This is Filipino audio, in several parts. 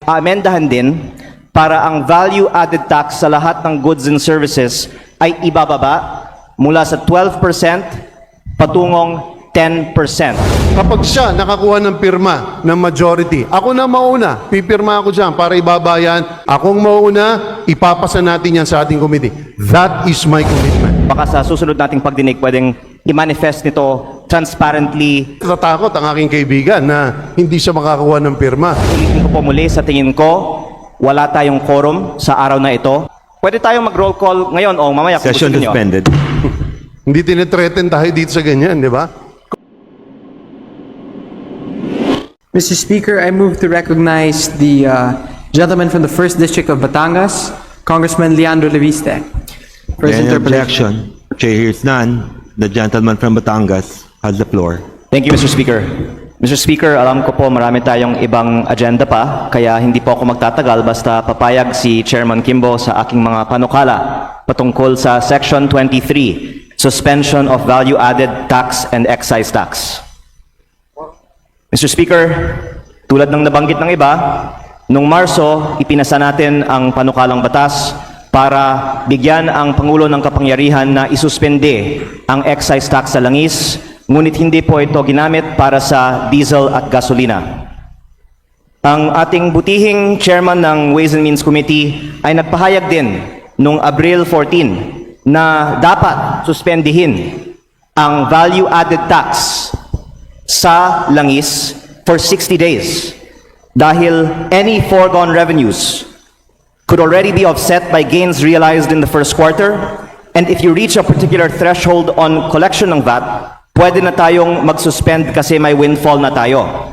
Amendahan din para ang value-added tax sa lahat ng goods and services ay ibababa mula sa 12% patungong 10%. Kapag siya nakakuha ng pirma ng majority, ako na mauna, pipirma ako dyan para ibabayan, akong mauna, ipapasa natin yan sa ating committee. That is my commitment. Baka sa susunod nating pagdinig, pwedeng i-manifest nito transparently. Natatakot ang aking kaibigan na hindi siya makakuha ng pirma. Ulitin ko po muli, sa tingin ko, wala tayong quorum sa araw na ito. Pwede tayong mag-roll call ngayon o mamaya. kung Session gusto niyo. suspended. Hindi tinitreaten tayo dito sa ganyan, di ba? Mr. Speaker, I move to recognize the gentleman from the 1st District of Batangas, Congressman Leandro Leviste. For his Any interpellation. objection? Chair hears none. The gentleman from Batangas has the floor. Thank you, Mr. Speaker. Mr. Speaker, alam ko po marami tayong ibang agenda pa, kaya hindi po ako magtatagal basta papayag si Chairman Kimbo sa aking mga panukala patungkol sa Section 23, Suspension of Value-Added Tax and Excise Tax. Mr. Speaker, tulad ng nabanggit ng iba, noong Marso, ipinasa natin ang panukalang batas para bigyan ang Pangulo ng kapangyarihan na isuspende ang excise tax sa langis, ngunit hindi po ito ginamit para sa diesel at gasolina. Ang ating butihing chairman ng Ways and Means Committee ay nagpahayag din noong Abril 14 na dapat suspendihin ang value-added tax sa langis for 60 days dahil any foregone revenues could already be offset by gains realized in the first quarter, and if you reach a particular threshold on collection ng VAT, pwede na tayong mag-suspend kasi may windfall na tayo.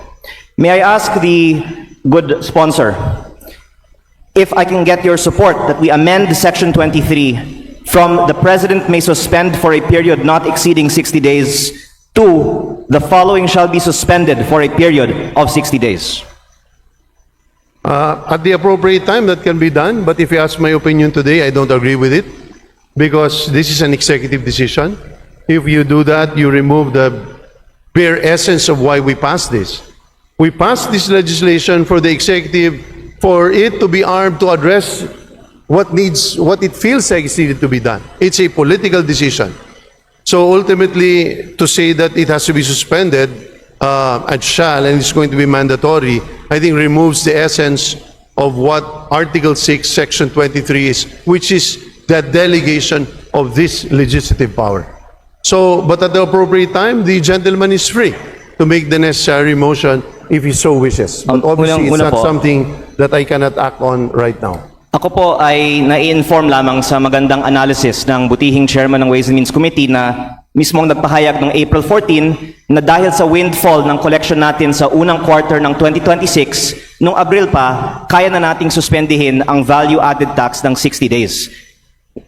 May I ask the good sponsor if I can get your support that we amend Section 23 from the President may suspend for a period not exceeding 60 days to the following shall be suspended for a period of 60 days. At the appropriate time, that can be done. But if you ask my opinion today, I don't agree with it because this is an executive decision. If you do that, you remove the bare essence of why we passed this. We passed this legislation for the executive, for it to be armed to address what it feels like is needed to be done. It's a political decision. So ultimately, to say that it has to be suspended and it's going to be mandatory, I think removes the essence of what Article 6, Section 23 is, which is the delegation of this legislative power. So, but at the appropriate time, the gentleman is free to make the necessary motion if he so wishes. But obviously, it's not something that I cannot act on right now. Ako po ay nai-inform lamang sa magandang analysis ng butihing chairman ng Ways and Means Committee na mismong nagpahayag noong April 14 na dahil sa windfall ng collection natin sa unang quarter ng 2026, noong Abril pa, kaya na nating suspendihin ang value-added tax ng 60 days.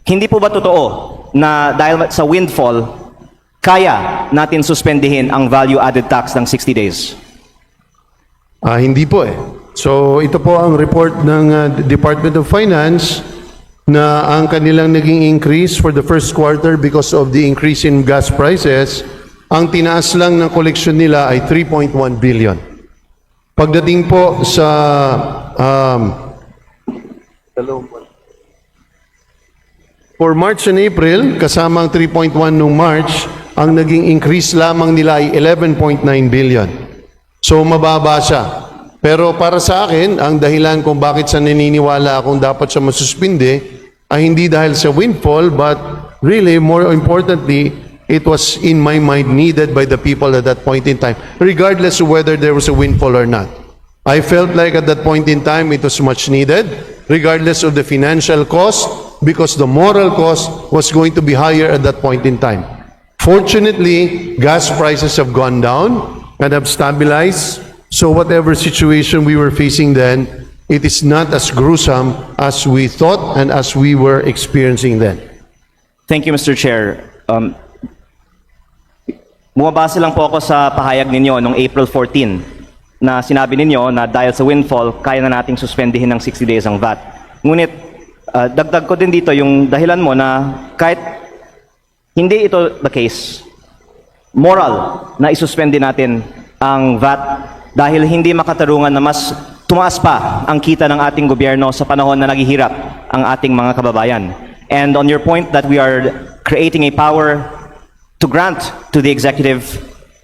Hindi po ba totoo na dahil sa windfall, kaya natin suspendihin ang value-added tax ng 60 days? Hindi po eh. So ito po ang report ng Department of Finance na ang kanilang naging increase for the first quarter because of the increase in gas prices, ang tinaas lang ng collection nila ay 3.1 billion. Pagdating po sa for March and April, kasama ang 3.1 nung March, ang naging increase lamang nila ay 11.9 billion. So mababa siya. Pero para sa akin, ang dahilan kung bakit sa naniniwala akong dapat siya masuspinde ay hindi dahil sa windfall, but really, more importantly, it was in my mind needed by the people at that point in time, regardless of whether there was a windfall or not. I felt like at that point in time, it was much needed, regardless of the financial cost, because the moral cost was going to be higher at that point in time. Fortunately, gas prices have gone down and have stabilized. So whatever situation we were facing then, it is not as gruesome as we thought and as we were experiencing then. Thank you, Mr. Chair. Bumabase lang po ako sa pahayag ninyo noong April 14 na sinabi ninyo na dahil sa windfall, kaya na nating suspendihin ng 60 days ang VAT. Ngunit, dagdag ko din dito yung dahilan mo na kahit hindi ito the case, moral na isuspende natin ang VAT dahil hindi makatarungan na mas tumaas pa ang kita ng ating gobyerno sa panahon na naghihirap ang ating mga kababayan. And on your point that we are creating a power to grant to the executive,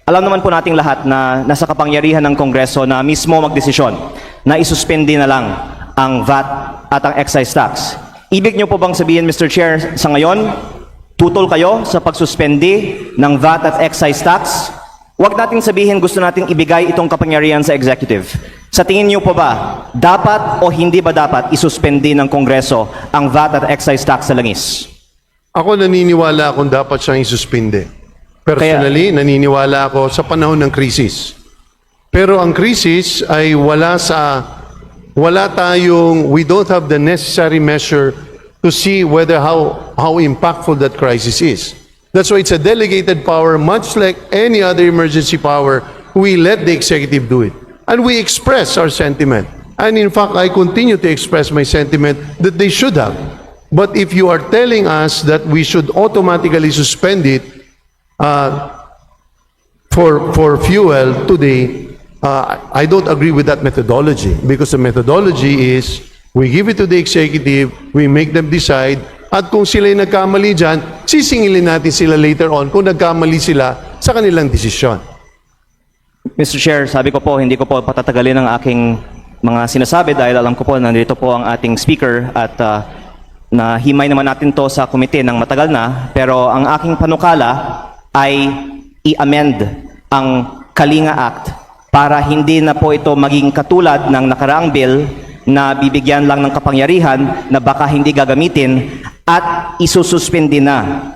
alam naman po nating lahat na nasa kapangyarihan ng Kongreso na mismo magdesisyon na isuspindi na lang ang VAT at ang excise tax. Ibig niyo po bang sabihin, Mr. Chair, sa ngayon, tutol kayo sa pagsuspendi ng VAT at excise tax? Huwag nating sabihin gusto nating ibigay itong kapangyarihan sa executive. Sa tingin niyo po ba, dapat o hindi ba dapat isuspendi ng Kongreso ang VAT at excise tax sa langis? Ako naniniwala kung dapat siyang isuspinde. Personally, naniniwala ako sa panahon ng krisis. Pero ang krisis ay wala tayong, we don't have the necessary measure to see whether how impactful that crisis is. That's why it's a delegated power, much like any other emergency power. We let the executive do it. And we express our sentiment. And in fact, I continue to express my sentiment that they should have. But if you are telling us that we should automatically suspend it for fuel today, I don't agree with that methodology, because the methodology is we give it to the executive, we make them decide, at kung sila'y nagkamali dyan, sisingilin natin sila later on kung nagkamali sila sa kanilang desisyon. Mr. Chair, sabi ko po, hindi ko po patatagalin ang aking mga sinasabi dahil alam ko po nandito po ang ating speaker at nahimay naman natin to sa komite ng matagal na, pero ang aking panukala ay i-amend ang Kalinga Act para hindi na po ito maging katulad ng nakaraang bill na bibigyan lang ng kapangyarihan na baka hindi gagamitin at isususpindi na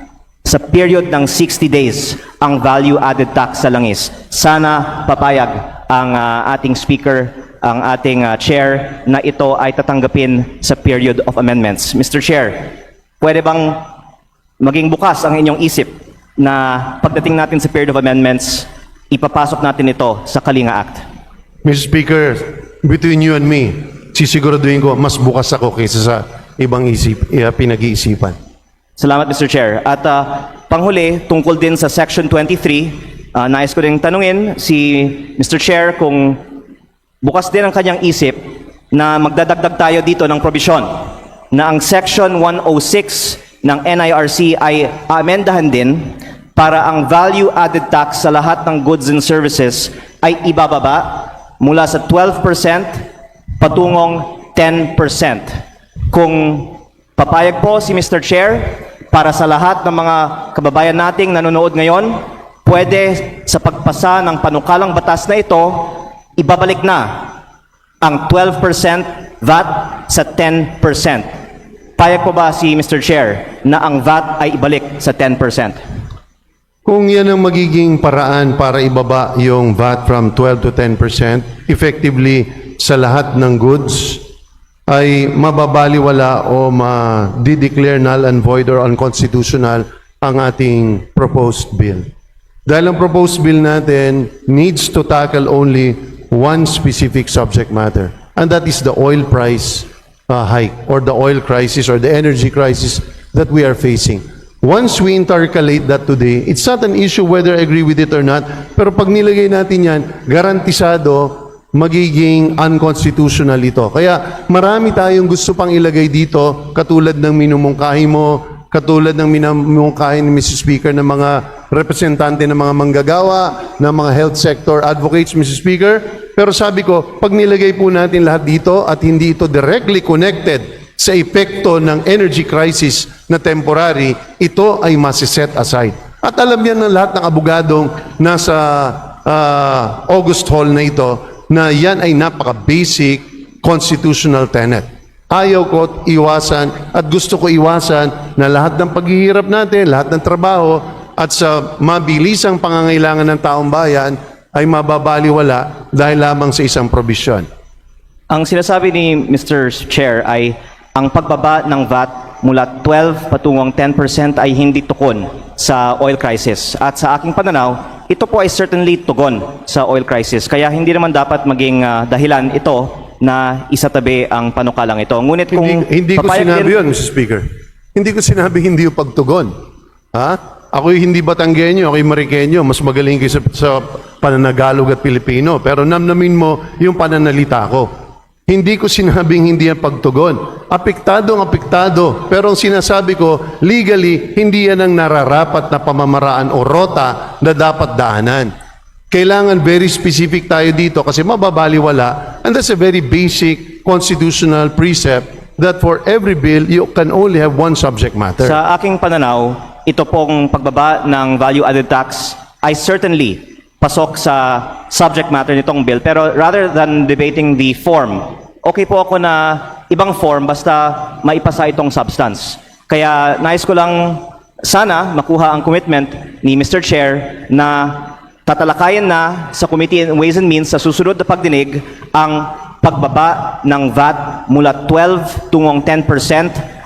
sa period ng 60 days ang value-added tax sa langis. Sana papayag ang ating speaker, ang ating chair na ito ay tatanggapin sa period of amendments. Mr. Chair, pwede bang maging bukas ang inyong isip na pagdating natin sa period of amendments, ipapasok natin ito sa Kalinga Act? Mr. Speaker, between you and me, sisiguraduhin ko mas bukas ako kaysa sa ibang pinag-iisipan. Salamat, Mr. Chair. At panghuli, tungkol din sa Section 23, nais ko din tanungin si Mr. Chair kung bukas din ang kanyang isip na magdadagdag tayo dito ng probisyon na ang Section 106 ng NIRC ay amendahan din para ang value-added tax sa lahat ng goods and services ay ibababa mula sa 12% patungong 10%. Kung papayag po si Mr. Chair, para sa lahat ng mga kababayan nating nanonood ngayon, pwede sa pagpasa ng panukalang batas na ito, ibabalik na ang 12% VAT sa 10%. Payag po ba si Mr. Chair na ang VAT ay ibalik sa 10%? Kung yan ang magiging paraan para ibaba yung VAT from 12 to 10%, effectively sa lahat ng goods, ay mababaliwala o ma-declare null and void or unconstitutional ang ating proposed bill. Dahil ang proposed bill natin needs to tackle only one specific subject matter, and that is the oil price hike or the oil crisis or the energy crisis that we are facing. Once we intercalate that today, it's not an issue whether I agree with it or not, pero pag nilagay natin yan, garantisado magiging unconstitutional ito. Kaya marami tayong gusto pang ilagay dito, katulad ng minumungkahi mo, katulad ng minumungkahi ni Mr. Speaker ng mga representante ng mga manggagawa, ng mga health sector advocates, Mr. Speaker. Pero sabi ko, pag nilagay po natin lahat dito at hindi ito directly connected sa epekto ng energy crisis na temporary, ito ay masiset aside. At alam yan ng lahat ng abogadong nasa August Hall na ito, na yan ay napaka-basic constitutional tenet. Ayaw ko iwasan at gusto ko iwasan na lahat ng paghihirap natin, lahat ng trabaho at sa mabilisang pangangailangan ng taong bayan ay mababaliwala dahil lamang sa isang probisyon. Ang sinasabi ni Mr. Chair ay ang pagbaba ng VAT mula 12 patungong 10% ay hindi tukon sa oil crisis. At sa aking pananaw, ito po ay certainly tugon sa oil crisis. Kaya hindi naman dapat maging dahilan ito na isatabi ang panukalang ito. Ngunit kung Hindi ko papayag sinabi din- yun, Mr. Speaker. Hindi ko sinabi hindi yung pagtugon. Ha? Ako'y hindi Batanggenyo, ako'y Marikenyo. Mas magaling kayo sa pananagalog at Pilipino. Pero namnamin mo yung pananalita ko. Hindi ko sinabing hindi yan pagtugon. Apektado ang apektado. Pero ang sinasabi ko, legally, hindi yan ang nararapat na pamamaraan o rota na dapat daanan. Kailangan very specific tayo dito kasi mababaliwala. And that's a very basic constitutional precept that for every bill, you can only have one subject matter. Sa aking pananaw, ito pong pagbaba ng value-added tax ay certainly pasok sa subject matter nitong bill. Pero rather than debating the form, okay po ako na ibang form basta maipasa itong substance. Kaya nais ko lang sana makuha ang commitment ni Mr. Chair na tatalakayan na sa Committee on Ways and Means sa susunod na pagdinig ang pagbaba ng VAT mula 12 tungong 10%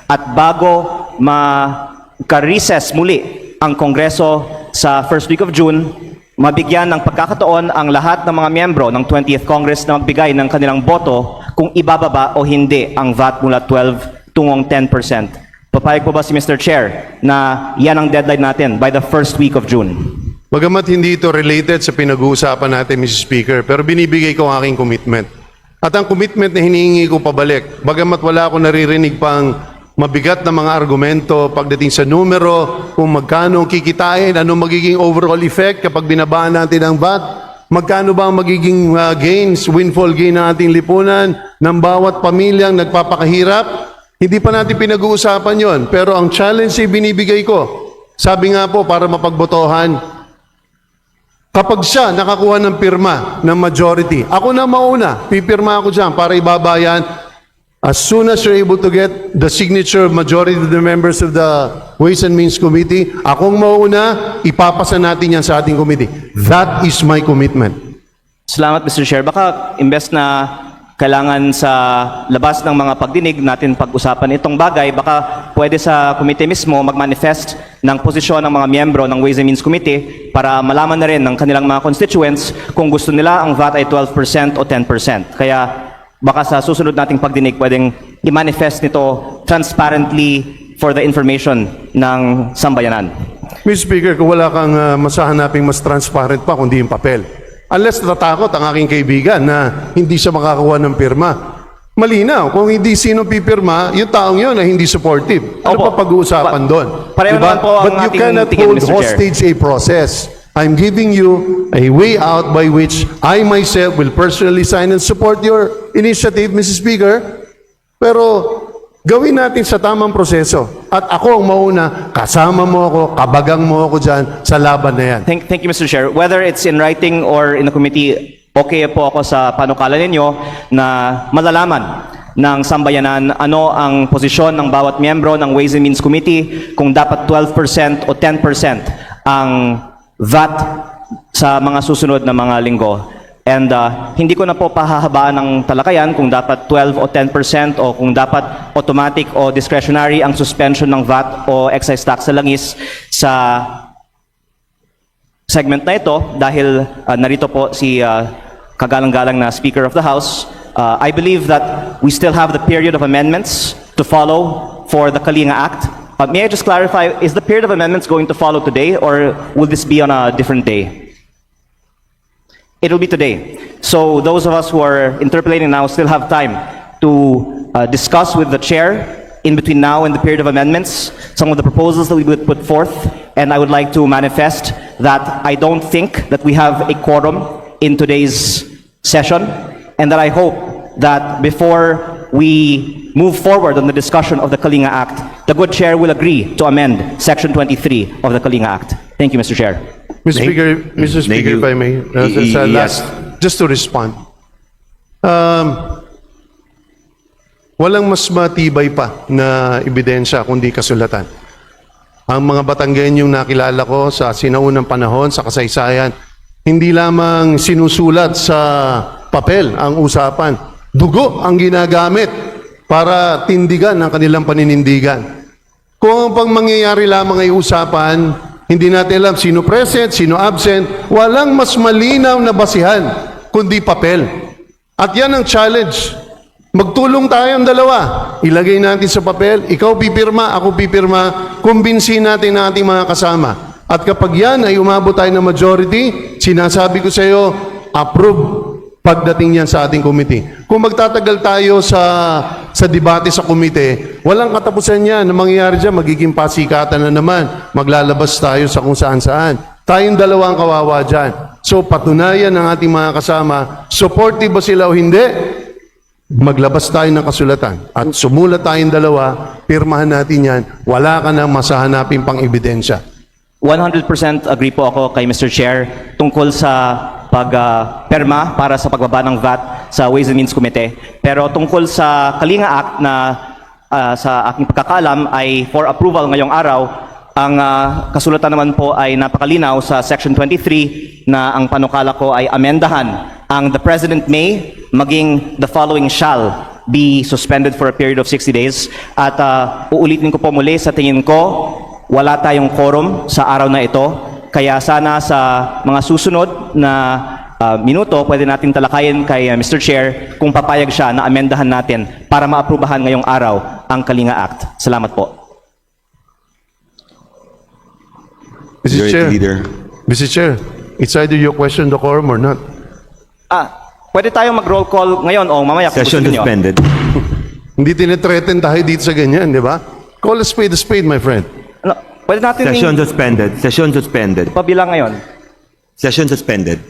at bago maka-recess muli ang Kongreso sa first week of June, mabigyan ng pagkakataon ang lahat ng mga miyembro ng 20th Congress na magbigay ng kanilang boto kung ibababa o hindi ang VAT mula 12 tungong 10%. Papayag po ba si Mr. Chair na yan ang deadline natin by the first week of June? Bagamat hindi ito related sa pinag-uusapan natin, Mr. Speaker, pero binibigay ko ang aking commitment. At ang commitment na hinihingi ko pabalik, bagamat wala ako naririnig pang mabigat na mga argumento pagdating sa numero, kung magkano ang kikitain, ano magiging overall effect kapag binabaan natin ang VAT, magkano ba ang magiging gains, windfall gain ng ating lipunan, ng bawat pamilyang nagpapakahirap. Hindi pa natin pinag-uusapan yon, pero ang challenge ay binibigay ko. Sabi nga po, para mapagbotohan, kapag siya nakakuha ng pirma ng majority, ako na mauna, pipirma ako dyan para ibabayan. As soon as you're able to get the signature of majority of the members of the Ways and Means Committee, akong mauna, ipapasa natin yan sa ating committee. That is my commitment. Salamat, Mr. Chair. Baka imbes na kailangan sa labas ng mga pagdinig natin pag-usapan itong bagay, baka pwede sa committee mismo mag-manifest ng posisyon ng mga miyembro ng Ways and Means Committee para malaman na rin ng kanilang mga constituents kung gusto nila ang VAT ay 12% o 10%. Kaya baka sa susunod nating pagdinig pwedeng i-manifest nito transparently for the information ng sambayanan. Mr. Speaker, kung wala kang masahanaping mas transparent pa kundi yung papel. Unless natatakot ang aking kaibigan na hindi siya makakuha ng pirma. Malinaw, kung hindi sino pipirma, yung taong yun ay hindi supportive. Ano Opo. pa pag-uusapan doon? Pareho naman po ang But you ating cannot tingin, hold Mr. Chair. hostage a process. I'm giving you a way out by which I myself will personally sign and support your initiative, Mr. Speaker. Pero gawin natin sa tamang proseso. At ako ang mauna, kasama mo ako, kabagang mo ako dyan sa laban na yan. Thank you, Mr. Chair. Whether it's in writing or in the committee, okay po ako sa panukala ninyo na malalaman ng sambayanan ano ang posisyon ng bawat miyembro ng Ways and Means Committee, kung dapat 12% o 10% ang VAT sa mga susunod na mga linggo. And hindi ko na po pahahabaan ng talakayan kung dapat 12 o 10% o kung dapat automatic o discretionary ang suspension ng VAT o excise tax sa langis sa segment na ito dahil narito po si kagalang-galang na Speaker of the House. I believe that we still have the period of amendments to follow for the Kalinga Act. May I just clarify, is the period of amendments going to follow today or will this be on a different day? It will be today. So those of us who are interpolating now still have time to discuss with the chair in between now and the period of amendments some of the proposals that we would put forth, and I would like to manifest that I don't think that we have a quorum in today's session, and that I hope that before we move forward on the discussion of the Kalinga Act, the good chair will agree to amend Section 23 of the Kalinga Act. Thank you, Mr. Chair. Mr. Speaker, if I may, sa last, just to respond. Walang mas matibay pa na ebidensya kundi kasulatan. Ang mga Batanggenyong nakilala ko sa sinaunang panahon, sa kasaysayan, hindi lamang sinusulat sa papel ang usapan. Dugo ang ginagamit para tindigan ang kanilang paninindigan. Kung ang pang mangyayari lamang ay usapan, hindi natin alam sino present, sino absent, walang mas malinaw na basihan kundi papel. At yan ang challenge. Magtulong tayong dalawa. Ilagay natin sa papel, ikaw pipirma, ako pipirma, kumbinsin natin ang ating mga kasama. At kapag yan ay umabot tayo ng majority, sinasabi ko sa iyo, approve pagdating yan sa ating committee. Kung magtatagal tayo sa debate sa committee, walang katapusan yan. Ang mangyayari dyan, magiging pasikatan na naman. Maglalabas tayo sa kung saan-saan. Tayong dalawang kawawa dyan. So patunayan ng ating mga kasama, supportive ba sila o hindi? Maglabas tayo ng kasulatan. At sumulat tayong dalawa, pirmahan natin yan. Wala ka nang masahanapin pang ebidensya. 100% agree po ako kay Mr. Chair tungkol sa pagperma para sa pagbaba ng VAT sa Ways and Means Committee. Pero tungkol sa Kalinga Act na sa aking pagkakaalam ay for approval ngayong araw, ang kasulatan naman po ay napakalinaw sa Section 23 na ang panukala ko ay amendahan ang the President may maging the following shall be suspended for a period of 60 days. At uulitin ko po muli, sa tingin ko, wala tayong quorum sa araw na ito. Kaya sana sa mga susunod na minuto, pwede natin talakayin kay Mr. Chair kung papayag siya na amendahan natin para maaprubahan ngayong araw ang Kalinga Act. Salamat po. Majority Leader. Mr. Chair, it's either you question the quorum or not. Pwede tayong mag-roll call ngayon o mamaya kung gusto Session niyo. suspended. Hindi tinitreaten tayo dito sa ganyan, di ba? Call a spade, my friend. Ano, pwede natin Session suspended. Session suspended. pabilang ngayon. Session suspended.